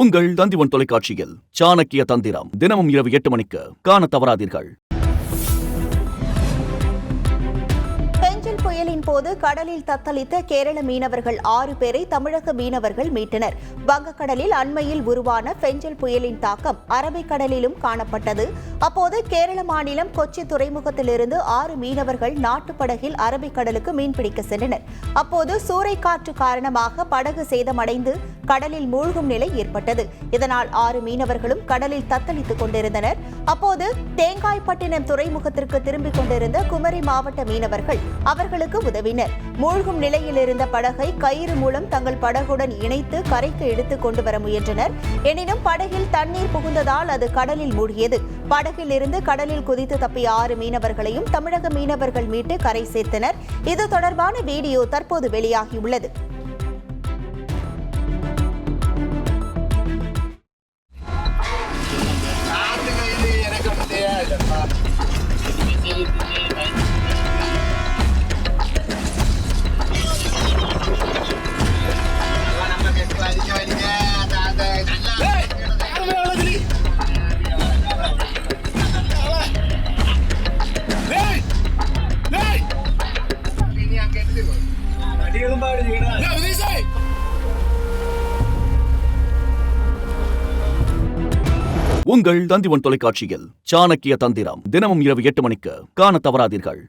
உங்கள் தந்திவன் தொலைக்காட்சியில் சாணக்கிய தந்திரம் தினமும் இரவு 8 மணிக்கு காண தவறாதீர்கள். பெஞ்சல் புயலின் போது கடலில் தத்தளித்த கேரள மீனவர்கள் 6 பேரை தமிழக மீனவர்கள் மீட்டனர். வங்கக்கடலில் அண்மையில் உருவான பெஞ்சல் புயலின் தாக்கம் அரபிக்கடலிலும் காணப்பட்டது. அப்போது கேரள மாநிலம் கொச்சி துறைமுகத்திலிருந்து 6 மீனவர்கள் நாட்டுப்படகில் அரபிக்கடலுக்கு மீன்பிடிக்க சென்றனர். அப்போது சூறைக்காற்று காரணமாக படகு சேதமடைந்து கடலில் மூழ்கும் நிலை ஏற்பட்டது. இதனால் 6 மீனவர்களும் கடலில் தத்தளித்துக் கொண்டிருந்தனர். அப்போது தேங்காய்பட்டினம் துறைமுகத்திற்கு திரும்பிக் கொண்டிருந்த குமரி மாவட்ட மீனவர்கள் அவர்களுக்கு உதவினர். மூழ்கும் நிலையில் இருந்த படகை கயிறு மூலம் தங்கள் படகுடன் இணைத்து கரைக்கு எடுத்துக் கொண்டு வர முயன்றனர். எனினும் படகில் தண்ணீர் புகுந்ததால் அது கடலில் மூழ்கியது. படகில் இருந்து கடலில் குதித்து தப்பிய 6 மீனவர்களையும் தமிழக மீனவர்கள் மீட்டு கரை சேர்த்தனர். இது தொடர்பான வீடியோ தற்போது வெளியாகியுள்ளது. உங்கள் தந்திவன் தொலைக்காட்சியில் சாணக்கிய தந்திரம் தினமும் இரவு 8 மணிக்கு காண தவறாதீர்கள்.